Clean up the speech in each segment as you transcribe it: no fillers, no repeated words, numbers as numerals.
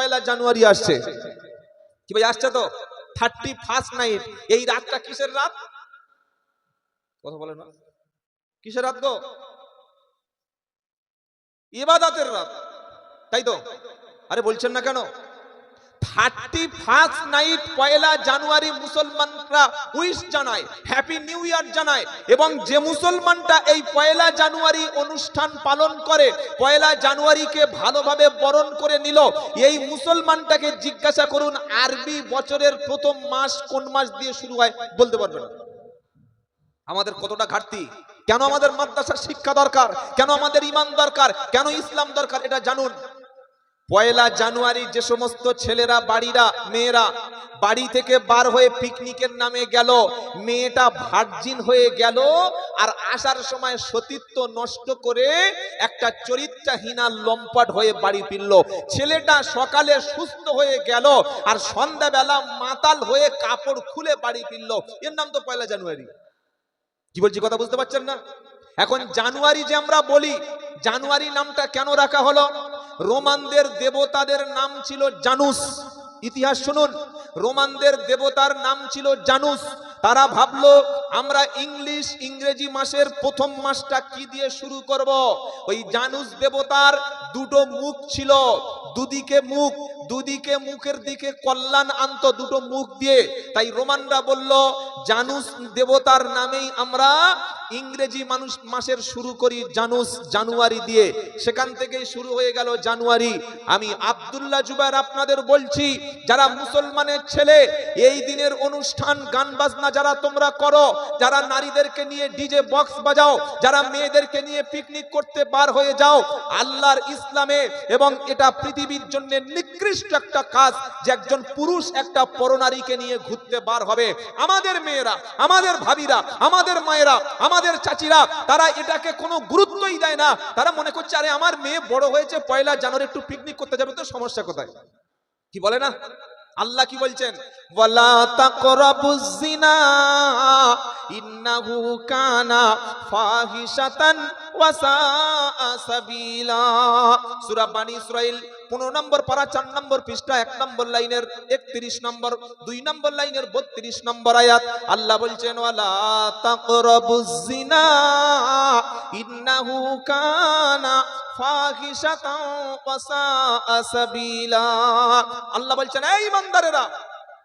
পয়লা জানুয়ারি আসছে, কি ভাই আসছে তো? 31st night. এই রাতটা কিসের রাত? কথা বলে না, কিসের রাত গো? ইবাদতের রাত, তাই তো? আরে বলছেন না কেন? 31st নাইট পয়লা জানুয়ারি মুসলমানরা উইশ জানায়, হ্যাপি নিউ ইয়ার জানায়। এবং যে মুসলমানটা এই পয়লা জানুয়ারি অনুষ্ঠান পালন করে, পয়লা জানুয়ারিকে ভালোভাবে বরণ করে নিল, এই মুসলমানটাকে জিজ্ঞাসা করুন আরবি বছরের প্রথম মাস কোন মাস দিয়ে শুরু হয়, বলতে পারবে না। আমাদের কতটা ঘাটতি! কেন আমাদের মাদ্রাসার শিক্ষা দরকার, কেন আমাদের ঈমান দরকার, কেন ইসলাম দরকার, এটা জানুন। পয়লা জানুয়ারি যে সমস্ত ছেলেরা, বাড়িরা, মেয়েরা বাড়ি থেকে বার হয়ে পিকনিকের নামে গেল, মেয়েটা ভার্জিন হয়ে গেল, আর আসার সময় সতীত্ব নষ্ট করে একটা চরিত্রহীনা লম্পট হয়ে বাড়ি ফিরল। ছেলেটা সকালে সুস্থ হয়ে গেল আর সন্ধ্যাবেলা মাতাল হয়ে কাপড় খুলে বাড়ি ফিরল। এর নাম তো পয়লা জানুয়ারি। কি বলছি কথা বুঝতে পারছেন না? এখন জানুয়ারি যে আমরা বলি, জানুয়ারি নামটা কেন রাখা হলো? রোমানদের দেবতাদের নাম ছিল জানুস। ইতিহাস শুনুন, রোমানদের দেবতার নাম ছিল জানুস। তারা ভাবলো আমরা ইংরেজি মাসের প্রথম মাসটা কি দিয়ে শুরু করব। ওই জানুস দেবতার দুটো মুখ ছিল, দুদিকে মুখের দিকে কল্যাণ আনত, দুটো মুখ দিয়ে। তাই রোমানরা বলল জানুস দেবতার নামেই আমরা ইংরেজি মাসের শুরু করি জানুয়ারি দিয়ে। সেখান থেকেই শুরু হয়ে গেল জানুয়ারি। আমি আব্দুল্লাহ জুবায়ের আপনাদের বলছি, যারা মুসলমানের ছেলে, এই দিনের অনুষ্ঠান গান বাজনা যারা তোমরা করো, যারা নারীদেরকে নিয়ে ডিজে বক্স বাজাও, যারা মেয়েদেরকে নিয়ে পিকনিক করতে বার হয়ে যাও, আল্লাহর ইসলামে এবং এটা পৃথিবীর জন্য নিকৃষ্ট একটা কাজ যে একজন পুরুষ একটা পরনারীকে নিয়ে ঘুরতে বার হবে। আমাদের মেয়েরা, আমাদের ভাবিরা, আমাদের মায়েরা, আমাদের চাচিরা, তারা এটাকে কোনো গুরুত্বই দেয় না। তারা মনে করছে আরে আমার মেয়ে বড় হয়েছে, পয়লা জানুয়ারি একটু পিকনিক করতে যাবে, তো সমস্যা কোথায়? কি বলে না? আল্লাহ কি বলছেন? ওয়ালা তাকরাবুজ জিনা ইন্নাহু কানা ফাহিশাতান ওয়া সাআ সাবিলা। সূরা বানী ইসরাঈল 15 নম্বর পারা 4 নম্বর পৃষ্ঠা 1 নম্বর লাইনের 31 নম্বর, 2 নম্বর লাইনের 32 নম্বর আয়াত। আল্লাহ বলছেন ওয়ালা তাকরাবুজ জিনা ইন্নাহু কানা ফাহিশাতান ওয়া সাআ সাবিলা। আল্লাহ বলছেন এই বান্দারেরা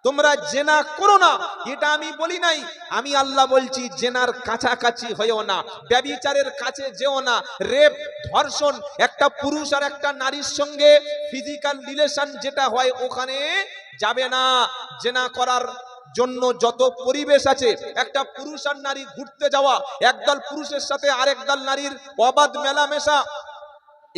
তোমরা জেনা করো না। এটা আমি বলি নাই, আমি আল্লাহ বলছি জেনার কাছাকাছি হয়েও না, ব্যভিচারের কাছে যেও না। রেপ, ধর্ষণ, একটা পুরুষ আর একটা নারীর সঙ্গে ফিজিক্যাল রিলেশন যেটা হয় ওখানে যাবে না। জেনা করার জন্য যত পরিবেশ আছে, একটা পুরুষ আর নারী ঘুরতে যাওয়া, একদল পুরুষের সাথে আরেক দল নারীর অবাধ মেলামেশা,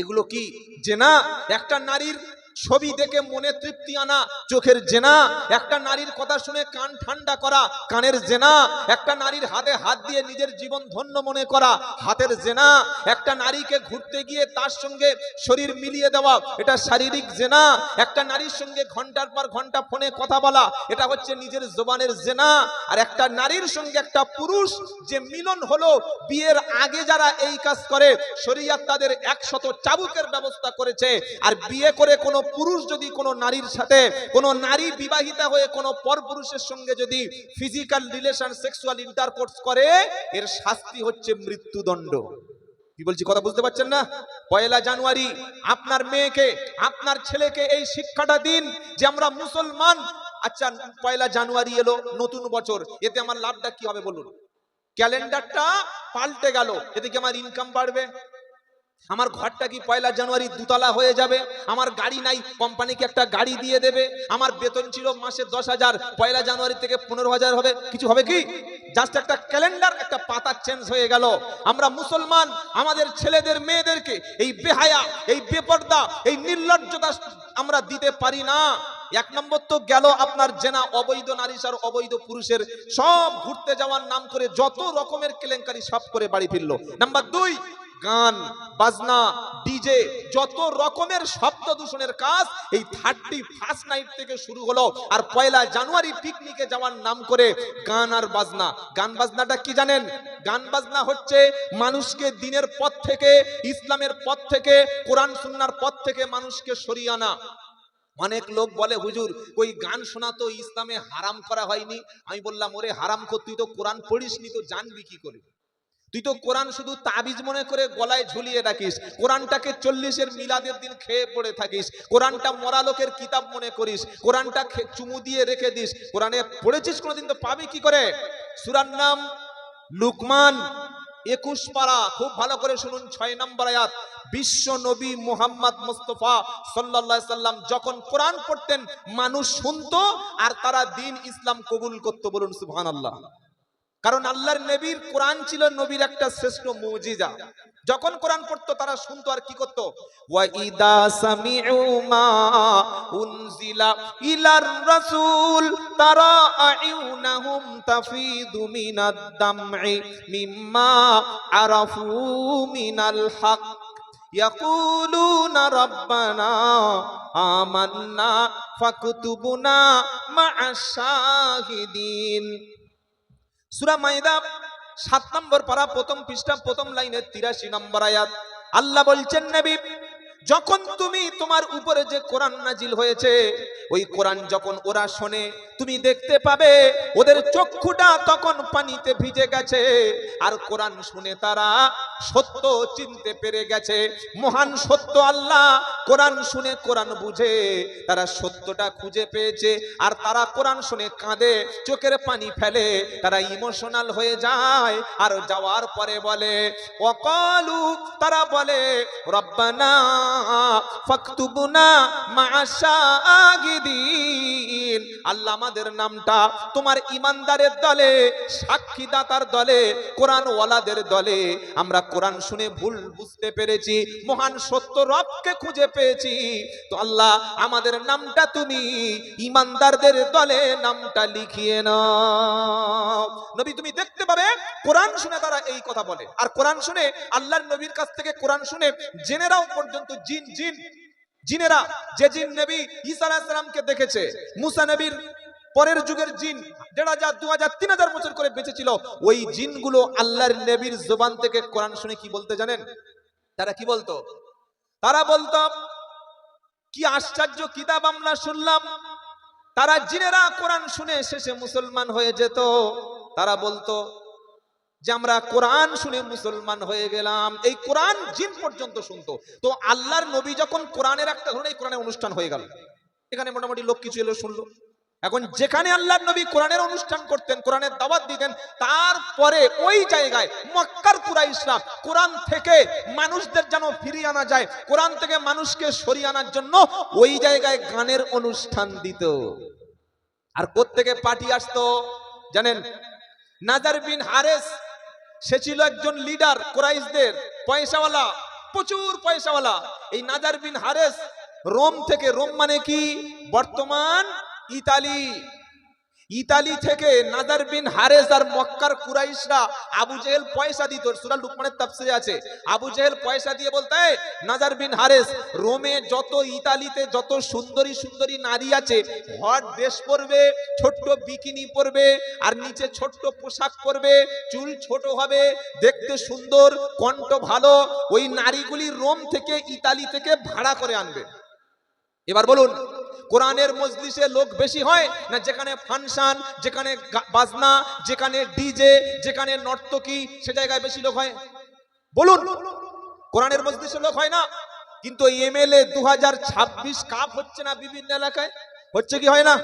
এগুলো কি জেনা? একটা নারীর ছবি দেখে মনে তৃপ্তি আনা চোখের জেনা, একটা নারীর কথা শুনে কান ঠান্ডা করা কানের জেনা, একটা নারীর হাতে হাত দিয়ে নিজের জীবন ধন্য মনে করা হাতের জেনা, একটা নারীকে ঘুরতে গিয়ে তার সঙ্গে শরীর মিলিয়ে দেওয়া এটা শারীরিক জেনা, একটা নারীর সঙ্গে ঘন্টার পর ঘন্টা ফোনে কথা বলা এটা হচ্ছে নিজের জবানের জেনা। আর একটা নারীর সঙ্গে একটা পুরুষ যে মিলন হলো, বিয়ের আগে যারা এই কাজ করে শরীয়ত তাদের 100 চাবুকের ব্যবস্থা করেছে। আর বিয়ে করে কোনো পুরুষ যদি কোনো নারীর সাথে, কোনো নারী বিবাহিতা হয়ে কোনো পরপুরুষের সঙ্গে যদি ফিজিক্যাল রিলেশন, সেক্সুয়াল ইন্টারকোর্স করে, এর শাস্তি হচ্ছে মৃত্যুদণ্ড। কি বলছি কথা বুঝতে পারছেন না? পয়লা জানুয়ারি আপনার মেয়েকে, আপনার ছেলেকে এই শিক্ষাটা দিন যে আমরা মুসলমান। আচ্ছা পয়লা জানুয়ারি এলো, নতুন বছর, এতে আমার লাভটা কি হবে বলুন? ক্যালেন্ডারটা পাল্টে গেল, এতে কি আমার ইনকাম বাড়বে? আমার ঘরটা কি পয়লা জানুয়ারি দুতলা হয়ে যাবে? আমার গাড়ি নাই, কোম্পানিকে একটা গাড়ি দিয়ে দেবে? আমার বেতন ছিল মাসে 10,000, পয়লা জানুয়ারি থেকে 15,000 হবে? কিছু হবে কি? জাস্ট একটা ক্যালেন্ডার, একটা পাতা চেঞ্জ হয়ে গেল। আমরা মুসলমান আমাদের ছেলেদের মেয়েদেরকে এই বেহায়া, এই বেপর্দা, এই নির্লজ্জতা আমরা দিতে পারি না। 1 নম্বর তো গেল আপনার জেনা, অবৈধ নারী আর অবৈধ পুরুষের সব ঘুরতে যাওয়ার নাম করে যত রকমের কেলেঙ্কারি সব করে বাড়ি ফিরলো। নাম্বার 2, গান বাজনা, ডিজে, যত রকমের শব্দ দূষণের কাজ এই 31st নাইট থেকে শুরু হলো। আর পয়লা জানুয়ারি পিকনিকে যাওয়ার নাম করে গান আর বাজনা। গান বাজনাটা কি জানেন? গান বাজনা হচ্ছে মানুষকে দিনের পথ থেকে, ইসলামের পথ থেকে, কোরআন সুন্নাহর পথ থেকে মানুষকে সরিয়ে আনা। অনেক লোক বলে হুজুর ওই গান শোনা তো ইসলামে হারাম করা হয়নি। আমি বললাম ওরে হারাম কর, তুই তো কোরআন পড়িসনি, তো জানবি কি করে? তুই তো কোরআন শুধু তাবিজ মনে করে গলায় ঝুলিয়ে রাখিস, কোরআনটাকে 40-এর মিলাদের দিন খেয়ে পড়ে থাকিস, কোরআনটা মরা লোকের কিতাব মনে করিস, কোরআনটা চুমু দিয়ে রেখে দিস। কোরআনে পড়েছিস কোনোদিন তো পাবি কি করে? সূরার নাম লুকমান, 21 পারা, খুব ভালো করে শুনুন, 6 নম্বর আয়াত। বিশ্ব নবী মুহাম্মদ মুস্তাফা সাল্লাল্লাহু আলাইহি সাল্লাম যখন কোরআন পড়তেন মানুষ শুনতো আর তারা দ্বীন ইসলাম কবুল করত। বলুন সুবহানাল্লাহ। কারণ আল্লাহর নবীর কোরআন ছিল নবীর একটা শ্রেষ্ঠ মুজিজা। যখন কোরআন পড়তো তারা শুনতো আর কি করতো? ওয়া ইদা সামিউ মা উনজিলা ইলার রাসূল তারা আয়ুনাহুম তাফিদু মিনাদ দাম'i মিম্মা আরাফু মিনাল হক ইয়াকুলুনা রাব্বানা আমান্না ফাকতুবনা মা'আশ শাহিদিন। সূরা মাইদা 7 নম্বর পারা, প্রথম পৃষ্ঠা, প্রথম লাইনে 83 নম্বর আয়াত। আল্লাহ বলছেন নবী, যখন তুমি তোমার উপরে যে কোরআন নাজিল হয়েছে ওই কোরআন যখন ওরা শোনে তুমি দেখতে পাবে ওদের চক্ষুটা তখন পানিতে ভিজে গেছে আর কোরআন শুনে তারা সত্য চিনতে পেরে গেছে। মহান সত্য আল্লাহ, কোরআন শুনে কোরআন বুঝে তারা সত্যটা খুঁজে পেয়েছে আর তারা কোরআন শুনে কাঁদে, চোখের পানি ফেলে, তারা ইমোশনাল হয়ে যায়। আর যাওয়ার পরে বলে ওয়াকালু, তারা বলে রব্বানা ফাকতুবনা মা'আশ শাহিদিন, আল্লাহ আমাদের নামটা তোমার ইমানদারের দলে, সাক্ষীদাতার দলে, কোরআন ওয়ালাদের দলে। আমরা কোরআন শুনে ভুল বুঝতে পেরেছি, মহান সত্য রবকে খুঁজে পেয়েছি, তো আল্লাহ আমাদের নামটা তুমি ইমানদারদের দলে নামটা লিখিয়ে নাও। নবী তুমি দেখতে পাবে কোরআন শুনে তারা এই কথা বলে। আর কোরআন শুনে আল্লাহর নবীর কাছ থেকে কোরআন শুনে জেনেরাও পর্যন্ত জিনেরা, যে জিন নবী ঈসা আলাইহিস সালামকে দেখেছে, মুসা নবীর পরের যুগের জিন 1000, 2000, 3000 বছর করে বেঁচে ছিল, ওই জিনগুলো আল্লাহর নবীর জবান থেকে কোরআন শুনে কি বলতে জানেন? তারা কি বলতো? তারা বলতো কি আশ্চর্য কিতাব আমরা শুনলাম। তারা জিনেরা কোরআন শুনে শেষে মুসলমান হয়ে যেত। তারা বলতো যে আমরা কোরআন শুনে মুসলমান হয়ে গেলাম। এই কোরআন জিন পর্যন্ত শুনতো। তো আল্লাহর নবী যখন কোরআনের একটা ধরনের কোরআনের অনুষ্ঠান হয়ে গেল, এখানে মোটামুটি লোক কিছু এলো শুনলো। এখন যেখানে আল্লাহর নবী কোরআনের অনুষ্ঠান করতেন, কোরআনের দাওয়াত দিতেন, তারপরে ওই জায়গায় মক্কার কুরাইশরা কোরআন থেকে মানুষদের যেন ফিরিয়ে আনা যায়, কোরআন থেকে মানুষকে সরিয়ে আনার জন্য ওই জায়গায় গানের অনুষ্ঠান দিত। আর কোত্থেকে পার্টি আসতো জানেন? নাজার বিন হারেস, সে ছিল একজন লিডার কুরাইশদের, পয়সাওয়ালা, প্রচুর পয়সাওয়ালা। এই নাজার বিন হারেস রোম থেকে, রোম মানে কি বর্তমান ইতালি, ইতালি থেকে নাজার বিন হারেস আর মক্কার কুরাইশরা আবু জেহেল পয়সা দিত। সূরা লুকমানের তাফসীরে আছে, আবু জেহেল পয়সা দিয়ে বলতে নাজার বিন হারেস রোমে যত, ইতালিতে যত সুন্দরী সুন্দরী নারী আছে, হট ড্রেস পরবে, ছোট্ট বিকিনি পরবে আর নিচে ছোট্ট পোশাক পরবে, চুল ছোট হবে, দেখতে সুন্দর, কণ্ঠ ভালো, ওই নারীগুলি রোম থেকে, ইতালি থেকে ভাড়া করে আনবে। এবার বলুন, কোরআনের মজলিসে লোক বেশি হয় না যেখানে ফাংশন, যেখানে বাজনা, যেখানে ডিজে, যেখানে নর্তকী, সে জায়গায় বেশি লোক হয়? বলুন, কোরআনের মজলিসে লোক হয় না? কিন্তু এমএলএ 2026 কাপ হচ্ছে না বিভিন্ন এলাকায়? হচ্ছে কি হয় না?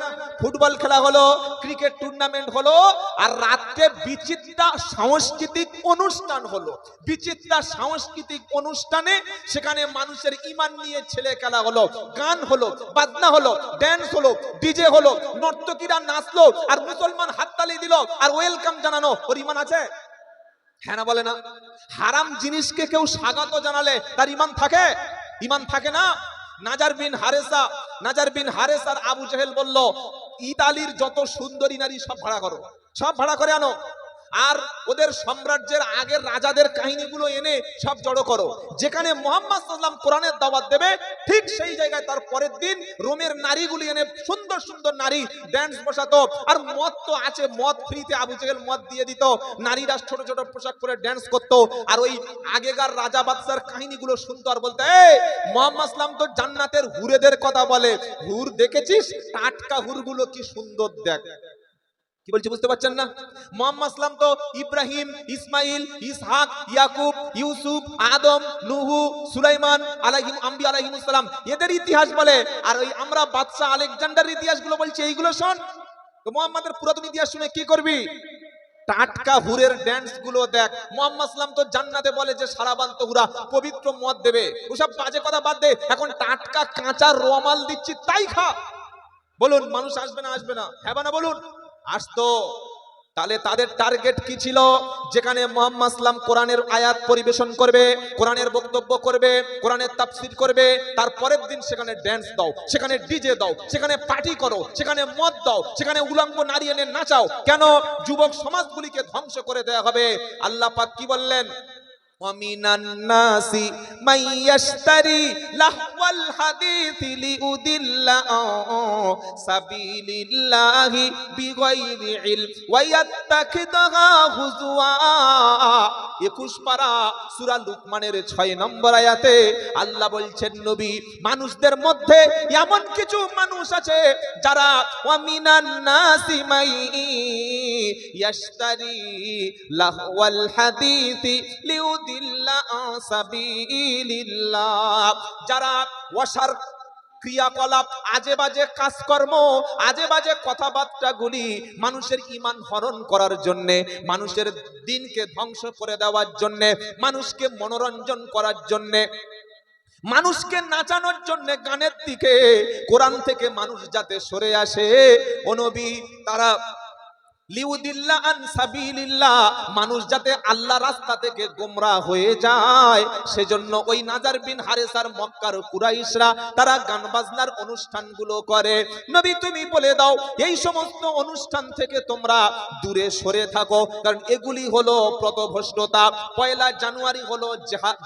ফুটবল খেলা হলো, ক্রিকেট টুর্নামেন্ট হলো, আর রাতে বিচিত্র সাংস্কৃতিক অনুষ্ঠান হলো। বিচিত্র সাংস্কৃতিক অনুষ্ঠানে সেখানে মানুষের ঈমান নিয়ে ছেলে খেলা হলো, গান হলো, বাজনা হলো, ড্যান্স হলো, ডিজে হলো, নর্তকীরা নাচলো আর মুসলমান হাততালি দিল আর ওয়েলকাম জানানো। ওর ঈমান আছে? হ্যাঁ না বলে না? হারাম জিনিসকে কেউ স্বাগত জানালে তার ঈমান থাকে? ঈমান থাকে না। নাজার বিন হারেসা আর আবু জেহেল বলল ইতালির যত সুন্দরী নারী সব ভাড়া করো, সব ভাড়া করে আনো। আর ওদের সাম্রাজ্যের আগের রাজাদের কাহিনীগুলো এনে সব জড়ো করো। যেখানে মুহাম্মদ সাল্লাল্লাহু আলাইহি ওয়াসাল্লাম কোরআনের দাওয়াত দেবে ঠিক সেই জায়গায় তার পরের দিন রোমের নারীগুলি এনে সুন্দর সুন্দর নারী ড্যান্স বসাতো। আর মদ তো আছে, মদ ফ্রিতে আবু জেহেল মদ দিয়ে দিত, নারীরা ছোট ছোট পোশাক পরে ড্যান্স করতো। আর ওই আগেকার রাজা বাদশার কাহিনীগুলো শুনতো আর বলতো, এই মুহাম্মদ সাল্লাল্লাহু আলাইহি ওয়াসাল্লাম তো জান্নাতের হুরেদের কথা বলে, হুর দেখেছিস? টাটকা হুরগুলো কি সুন্দর দেখ। কি বলছি বুঝতে পারছেন না? মুহাম্মদ সাল্লাম তো ইব্রাহিম, ইসমাইল, ইসহাক, ইয়াকুব, ইউসুফ, আদম, নূহ, সুলাইমান আলাইহিমুস সালাম এদের ইতিহাস বলে। আর ওই আমরা বাদশা আলেকজান্ডারের ইতিহাসগুলো বলছি, এইগুলো শোন। তো মুহাম্মাদের পুরাতন ইতিহাস শুনে কি করবি? টাটকা হুরের ড্যান্স গুলো দেখ। মুহাম্মদ সাল্লাম তো জান্নাতে বলে যে সারাবান্ত হুরা পবিত্র মদ দেবে। ওসব বাজে কথা বাদ দে, এখন টাটকা কাঁচা রমাল দিচ্ছি তাই খা। বলুন মানুষ আসবে না আসবে না? হ্যাঁ না বলুন? আসতো। তাহলে তাদের টার্গেট কি ছিল? যেখানে মুহাম্মদ সাল্লাম কোরআনের আয়াত পরিবেশন করবে, কোরআনের বক্তব্য করবে, কোরআনের তাফসীর করবে, তারপরের দিন সেখানে ড্যান্স দাও, সেখানে ডিজে দাও, সেখানে পার্টি করো, সেখানে মদ দাও, সেখানে উলঙ্গ নারী এনে নাচাও। কেন? যুবক সমাজগুলিকে ধ্বংস করে দেয়া হবে। আল্লাহ পাক কি বললেন? ওয়ামিনান নাসি মাইয়াশতারি লাহওয়াল হাদিসি লিউদিল্লা সাবিলিল্লাহি বিগাইরি ইলম ওয়া ইয়াত্তাখিযুহা হুজওয়া। 21 পারা সূরা লুকমানের 6 নম্বর আয়াতে আল্লাহ বলছেন, নবী মানুষদের মধ্যে এমন কিছু মানুষ আছে যারা ওয়ামিনান নাসি মাইয়াশতারি লাহওয়াল হাদিসি যারা ওয়াসার ক্রিয়াকলাপ, আজে বাজে কাজকর্ম, আজে বাজে কথাবার্তা গুলি মানুষের ঈমান হরণ করার জন্য, মানুষের দিনকে ধ্বংস করে দেওয়ার জন্য, মানুষকে মনোরঞ্জন করার জন্য, মানুষকে নাচানোর জন্য, গানের দিকে কোরআন থেকে মানুষ যাতে সরে আসে, ও নবী তারা লিউদিল্লা আন সাবিলিল্লাহ, মানুষ যাতে আল্লাহ রাস্তা থেকে গোমরাহ হয়ে যায়, সেজন্য ওই নাজার বিন হারেসার মক্কার কুরাইশরা তারা গান বাজনার অনুষ্ঠানগুলো করে। নবী তুমি বলে দাও এই সমস্ত অনুষ্ঠান থেকে তোমরা দূরে সরে থাকো, কারণ এগুলি হলো পথভ্রষ্টতা। 1 জানুয়ারি হলো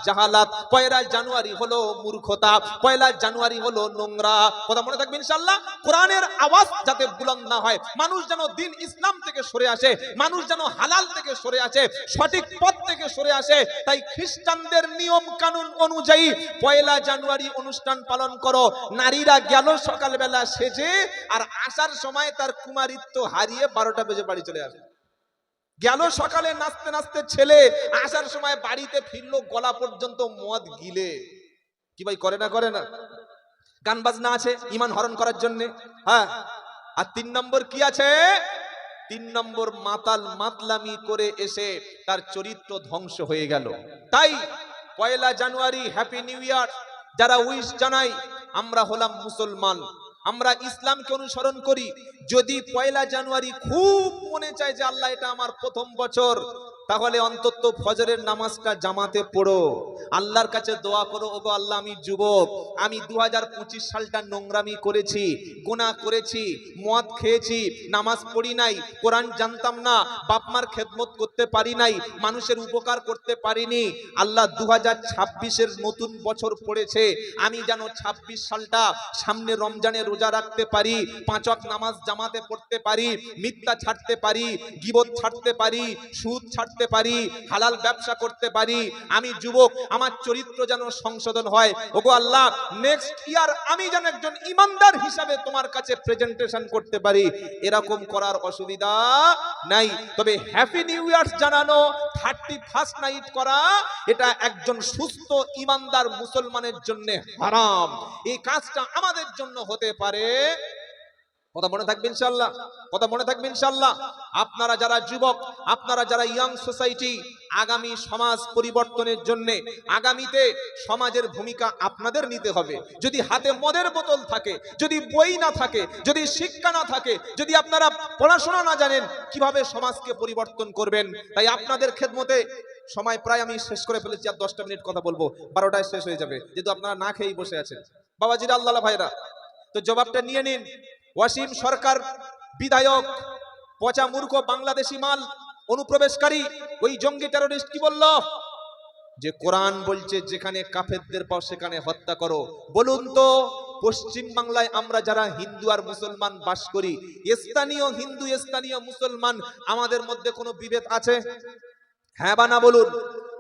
জাহালাত, 1 জানুয়ারি হলো মূর্খতা, 1 জানুয়ারি হলো নোংরা। কথা মনে থাকবে ইনশাআল্লাহ। কোরআনের আওয়াজ যাতে বুলন্দ না হয়, মানুষ যেন দিন ইসলাম থেকে সরে আসে, মানুষ যেন হালাল থেকে সরে আসে, সঠিক পথ থেকে সরে আসে। তাই খ্রিস্টানদের নিয়ম কানুন অনুযায়ী 1 জানুয়ারি অনুষ্ঠান পালন করো। নারীরা গেল সকালবেলা সেজে, আর আসার সময় তার কুমারিত্ব হারিয়ে 12টা বেজে বাড়ি চলে আসে। গেল সকালে নাচতে নাচতে ছেলে, আসার সময় বাড়িতে ফিরলো গলা পর্যন্ত মদ গিলে। কি ভাই করে না করে না? গান বাজনা আছে ঈমান হরণ করার জন্য। হ্যাঁ, আর 3 নম্বর কি আছে? 3 নম্বর মাতাল মাতলামি করে এসে তার চরিত্র ধ্বংস হয়ে গেল। তাই 1 জানুয়ারি হ্যাপি নিউ ইয়ার যারা উইশ জানাই, আমরা হলাম মুসলমান, আমরা ইসলামকে অনুসরণ করি। যদি 1 জানুয়ারি খুব মনে চায় যে আল্লাহ এটা আমার প্রথম বছর, তাহলে অন্তত ফজরের নামাজটা জামাতে পড়ো, আল্লাহর কাছে দোয়া করো, ওগো আল্লাহ আমি যুবক, আমি 2025 সালটা নোংরামি করেছি, গুনাহ করেছি, মদ খেয়েছি, নামাজ পড়ি নাই, কোরআন জানতাম না, বাপ মার খেদমত করতে পারি নাই, মানুষের উপকার করতে পারিনি। আল্লাহ 2026-এর নতুন বছর পড়েছে, আমি যেন 26 সালটা সামনে রমজানে রোজা রাখতে পারি, 5 ওয়াক্ত নামাজ জামাতে পড়তে পারি, মিথ্যা ছাড়তে পারি, গীবত ছাড়তে পারি, সুদ ছাড়তে পারি, হালাল ব্যবসা করতে পারি। আমি যুবক, আমার চরিত্র যেন সংশোধন হয়। ওগো আল্লাহ, নেক্সট ইয়ার আমি যেন একজন ইমানদার হিসাবে তোমার কাছে প্রেজেন্টেশন করতে পারি। এরকম করার অসুবিধা নাই। তবে হ্যাপি নিউ ইয়ার জানানো, 31st নাইট করা, এটা একজন সুস্থ ইমানদার মুসলমানের জন্য হারাম। এই কাজটা আমাদের জন্য হতে পারে। কথা মনে থাকবে ইনশাআল্লাহ, কথা মনে থাকবে ইনশাআল্লাহ। আপনারা যারা যুবক, আপনারা যারা ইয়াং সোসাইটি, আগামী সমাজ পরিবর্তনের জন্য আগামীতে সমাজের ভূমিকা আপনাদের নিতে হবে। যদি হাতে মদের বোতল থাকে, যদি বই না থাকে, যদি শিক্ষা না থাকে, যদি আপনারা পড়াশোনা না জানেন, কিভাবে সমাজকে পরিবর্তন করবেন? তাই আপনাদের খেদমতে সময় প্রায় আমি শেষ করে ফেলেছি, আর 10টা মিনিট কথা বলবো, 12টায় শেষ হয়ে যাবে, যেহেতু আপনারা না খেয়েই বসে আছেন। বাবাজিরা, আল্লাহ ভাইরা, তো জবাবটা নিয়ে নিন। ওয়াসিম সরকার বিধায়ক, পচা মূর্খ বাংলাদেশি মাল, অনুপ্রবেশকারী ওই জঙ্গি টেরোরিস্ট কি বলল? যে কোরআন বলছে যেখানে কাফেরদের পাও সেখানে হত্যা করো। বলুন তো পশ্চিম বাংলায় আমরা যারা হিন্দু আর মুসলমান বাস করি, স্থানীয় হিন্দু স্থানীয় মুসলমান, আমাদের মধ্যে কোনো বিভেদ আছে? হ্যাঁ বা না বলুন।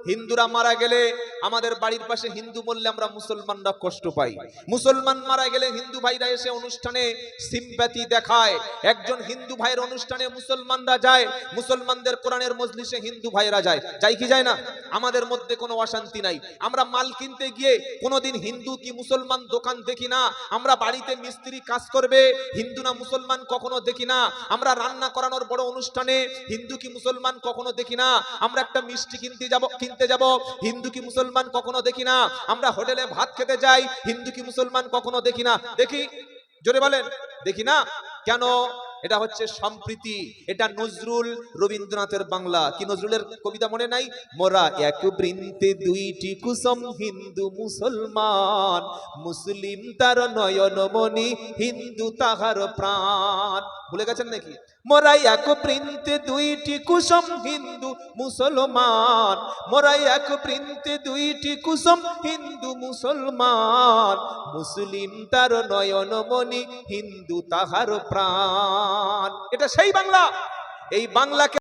হিন্দুরা মারা গেলে আমাদের বাড়ির পাশে হিন্দু মরলে আমরা মুসলমানরা কষ্ট পাই, মুসলমান মারা গেলে হিন্দু ভাইরা এসে অনুষ্ঠানে সিম্প্যাথি দেখায়। একজন হিন্দু ভাইয়ের অনুষ্ঠানে মুসলমানরা যায়, মুসলমানদের কোরআনের মজলিসে হিন্দু ভাইরা যায়, যায় কি যায় না? আমাদের মধ্যে কোনো অশান্তি নাই। আমরা মাল কিনতে গিয়ে কোনোদিন হিন্দু কি মুসলমান দোকান দেখি না। আমরা বাড়িতে মিস্ত্রি কাজ করবে হিন্দু না মুসলমান কখনো দেখি না। আমরা রান্না করানোর বড় অনুষ্ঠানে হিন্দু কি মুসলমান কখনো দেখি না। আমরা একটা মিষ্টি কিনতে যাব হিন্দু কি মুসলমান কখনো দেখি না। আমরা হোটেলে ভাত খেতে যাই হিন্দু কি মুসলমান কখনো দেখি না। দেখি? জোরে বলেন, দেখি না কেন? এটা হচ্ছে সম্প্রীতি। এটা নজরুল রবীন্দ্রনাথের বাংলা। কি নজরুলের কবিতা মনে নাই? মোরা এক বৃন্তে দুইটি কুসুম, হিন্দু মুসলমান, মুসলিম তার নয়নমণি, হিন্দু তাহার প্রাণ। ভুলে গেছেন নাকি? মোরা এক বৃন্তে দুইটি কুসুম, হিন্দু মুসলমান, মোরা এক বৃন্তে দুইটি কুসুম, হিন্দু মুসলমান, মুসলিম তার নয়নমণি, হিন্দু তাহার প্রাণ। এটা সেই বাংলা। এই বাংলাকে